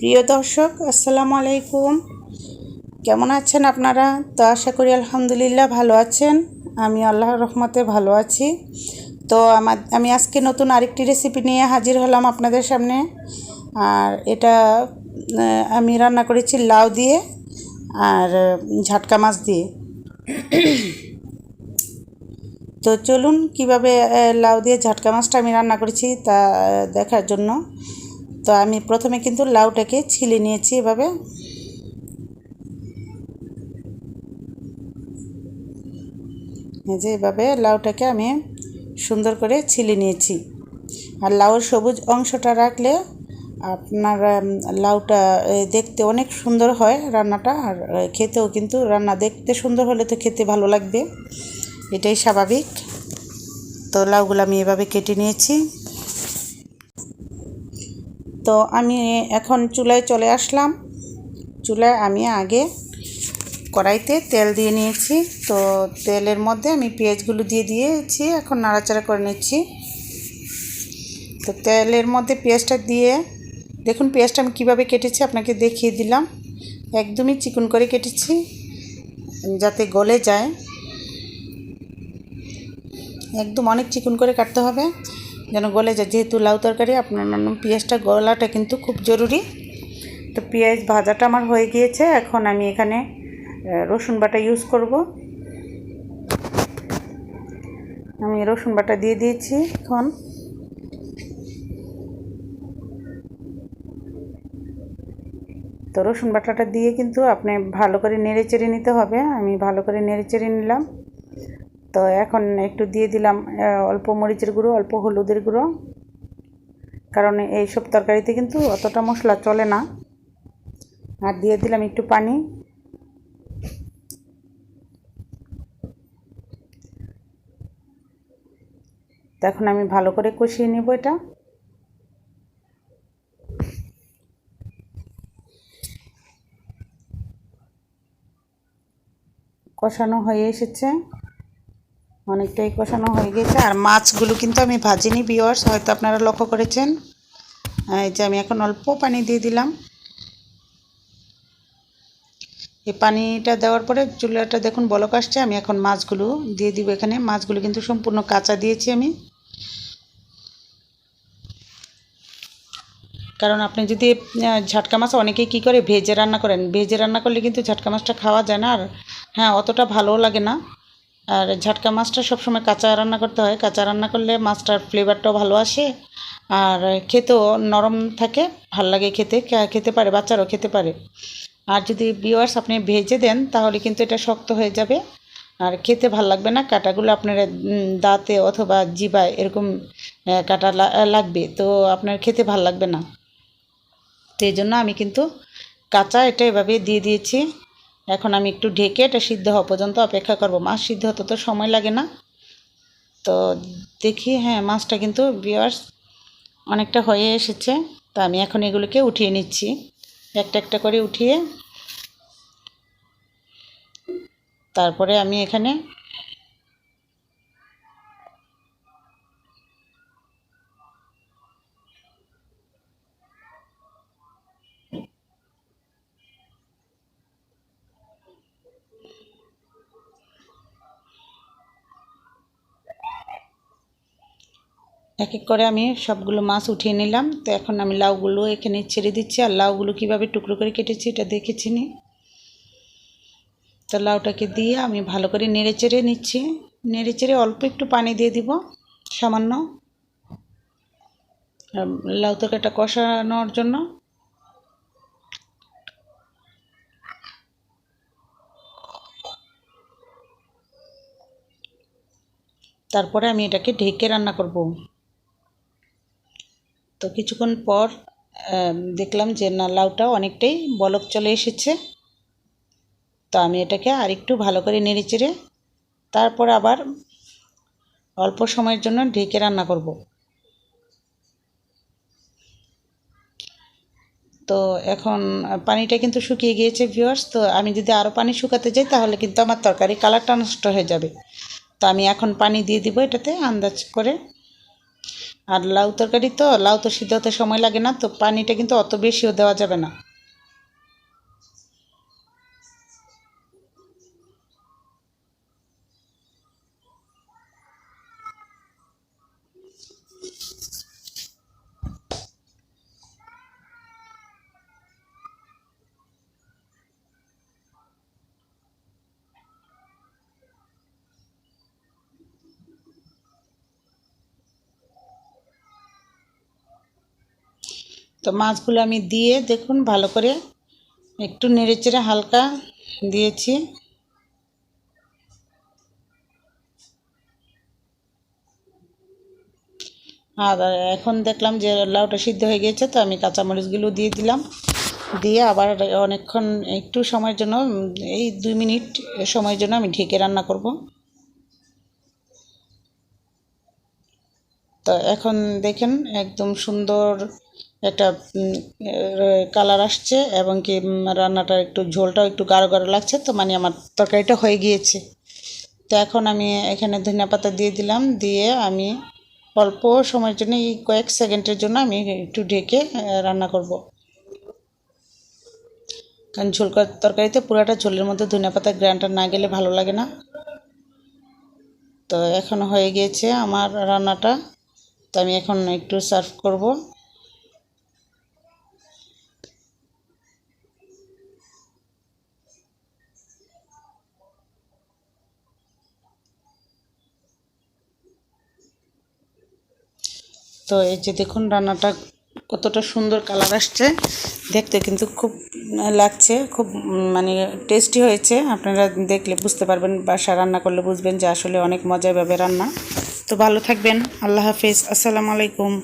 প্রিয় দর্শক, আসসালামু আলাইকুম। কেমন আছেন আপনারা? তো আশা করি আলহামদুলিল্লাহ ভালো আছেন। আমি আল্লাহর রহমতে ভালো আছি। তো আমি আজকে নতুন আরেকটি রেসিপি নিয়ে হাজির হলাম আপনাদের সামনে। আর এটা আমি রান্না করেছি লাউ দিয়ে আর ঝাটকা মাছ দিয়ে। তো চলুন কিভাবে লাউ দিয়ে ঝাটকা মাছটা আমি রান্না করেছি তা দেখার জন্য। তো আমি প্রথমে কিন্তু লাউটাকে ছিলে নিয়েছি এভাবে। এভাবে লাউটাকে আমি সুন্দর করে ছিলে নিয়েছি। আর লাউয়ের সবুজ অংশটা রাখলে আপনার লাউটা দেখতে অনেক সুন্দর হয় রান্নাটা, আর খেতেও কিন্তু রান্না দেখতে সুন্দর হলে তো খেতে ভালো লাগবে, এটাই স্বাভাবিক। তো লাউগুলো আমি এভাবে কেটে নিয়েছি। তো আমি এখন চুলায় চলে আসলাম। চুলায় আমি আগে কড়াইতে তেল দিয়ে নিয়েছি। তো তেলের মধ্যে আমি পেঁয়াজগুলো দিয়ে দিয়েছি, এখন নাড়াচাড়া করে নিচ্ছি। তো তেলের মধ্যে পেঁয়াজটা দিয়ে দেখুন, পেঁয়াজটা আমি কীভাবে কেটেছি আপনাকে দেখিয়ে দিলাম। একদমই চিকন করে কেটেছি যাতে গলে যায়, একদম অনেক চিকন করে কাটতে হবে যেন গলে যায়। যেহেতু লাউ তরকারি, আপনার পেঁয়াজটা গলাটা কিন্তু খুব জরুরি। তো পেঁয়াজ ভাজাটা আমার হয়ে গিয়েছে। এখন আমি এখানে রসুন বাটা ইউজ করব। আমি রসুন বাটা দিয়ে দিয়েছি। এখন তো রসুন বাটাটা দিয়ে কিন্তু আপনি ভালো করে নেড়ে চেড়ে নিতে হবে। আমি ভালো করে নেড়ে চেড়ে নিলাম। তো এখন একটু দিয়ে দিলাম অল্প মরিচের গুঁড়ো, অল্প হলুদের গুঁড়ো, কারণ এইসব তরকারিতে কিন্তু অতটা মশলা চলে না। আর দিয়ে দিলাম একটু পানি। তো এখন আমি ভালো করে কষিয়ে নেব। এটা কষানো হয়ে এসেছে, অনেকটাই কষানো হয়ে গেছে। আর মাছগুলো কিন্তু আমি ভাজিনি ভিউয়ার্স, হয়তো আপনারা লক্ষ্য করেছেন। এই যে আমি এখন অল্প পানি দিয়ে দিলাম। এই পানিটা দেওয়ার পরে চুলাটা দেখুন বলক আসছে। আমি এখন মাছগুলো দিয়ে দিব এখানে। মাছগুলো কিন্তু সম্পূর্ণ কাঁচা দিয়েছি আমি, কারণ আপনি যদি ঝাটকা মাছ অনেকেই কী করে ভেজে রান্না করেন, ভেজে রান্না করলে কিন্তু ঝাটকা মাছটা খাওয়া যায় না, আর হ্যাঁ অতটা ভালোও লাগে না। আর ঝাটকা মাছটা সবসময় কাঁচা রান্না করতে হয়। কাঁচা রান্না করলে মাছটার ফ্লেভারটাও ভালো আসে, আর খেতেও নরম থাকে, ভাল লাগে খেতে, খেতে পারে, বাচ্চারাও খেতে পারে। আর যদি ভিউয়ার্স আপনি ভেজে দেন তাহলে কিন্তু এটা শক্ত হয়ে যাবে আর খেতে ভাল লাগবে না। কাঁটাগুলো আপনার দাঁতে অথবা জিভায় এরকম কাঁটা লাগবে, তো আপনার খেতে ভাল লাগবে না। তো এই জন্য আমি কিন্তু কাঁচা এটা এভাবে দিয়ে দিয়েছি। এখন আমি একটু ঢেকে এটা সিদ্ধ হওয়া পর্যন্ত অপেক্ষা করব। মাছ সিদ্ধ হতে তো সময় লাগে না। তো দেখি, হ্যাঁ মাছটা কিন্তু ভিউয়ার্স অনেকটা হয়ে এসেছে। তো আমি এখন এগুলোকে উঠিয়ে নিচ্ছি, একটা একটা করে উঠিয়ে তারপরে আমি এখানে এক এক করে আমি সবগুলো মাছ উঠিয়ে নিলাম। তো এখন আমি লাউগুলো এখানে ছেড়ে দিচ্ছি। আর লাউগুলো কীভাবে টুকরো করে কেটেছি এটা দেখেছি নি। তো লাউটাকে দিয়ে আমি ভালো করে নেড়ে চেড়ে নিচ্ছি। নেড়ে চেড়ে অল্প একটু পানি দিয়ে দিব সামান্য, লাউ তরকারিটা কষানোর জন্য। তারপরে আমি এটাকে ঢেকে রান্না করব। তো কিছুক্ষণ পর দেখলাম যে না, লাউটা অনেকটাই বলক চলে এসেছে। তো আমি এটাকে আরেকটু ভালো করে নেড়ে চেড়ে তারপর আবার অল্প সময়ের জন্য ঢেকে রান্না করব। তো এখন পানিটা কিন্তু শুকিয়ে গিয়েছে ভিউয়ার্স। তো আমি যদি আরও পানি শুকাতে যাই তাহলে কিন্তু আমার তরকারি কালারটা নষ্ট হয়ে যাবে। তো আমি এখন পানি দিয়ে দিব এটাতে আন্দাজ করে। আর লাউ তরকারি তো, লাউ তো সিদ্ধ হতে সময় লাগে না, তো পানিটা কিন্তু অত বেশিও দেওয়া যাবে না। তো মাছগুলো আমি দিয়ে দেখুন ভালো করে একটু নেড়েচেড়ে হালকা দিয়েছি। আর এখন দেখলাম যে লাউটা সিদ্ধ হয়ে গেছে, তো আমি কাঁচামরিচগুলো দিয়ে দিলাম। দিয়ে আবার অনেকক্ষণ একটু সময়ের জন্য, এই 2 মিনিট সময়ের জন্য আমি ঢেকে রান্না করব। তো এখন দেখেন একদম সুন্দর একটা কালার আসছে, এবং কি রান্নাটা একটু ঝোলটাও একটু গাঢ় গাঢ় লাগছে, তো মানে আমার তরকারিটা হয়ে গিয়েছে। তো এখন আমি এখানে ধনিয়া পাতা দিয়ে দিলাম, দিয়ে আমি অল্প সময়ের জন্য, এই কয়েক সেকেন্ডের জন্য আমি একটু ঢেকে রান্না করব। কারণ ঝোল তরকারিতে পুরাটা ঝোলের মধ্যে ধনিয়া পাতার গ্রানটা না গেলে ভালো লাগে না। তো এখন হয়ে গিয়েছে আমার রান্নাটা, তো আমি এখন একটু সার্ভ করব। তো এই যে দেখুন রান্নাটা কতটা সুন্দর কালার আসছে, দেখতে কিন্তু খুব লাগছে, খুব মানে টেস্টি হয়েছে। আপনারা দেখলে বুঝতে পারবেন, বাসা রান্না করলে বুঝবেন যে আসলে অনেক মজাভাবে রান্না। তো ভালো থাকবেন, আল্লাহ হাফেজ, আসসালামু আলাইকুম।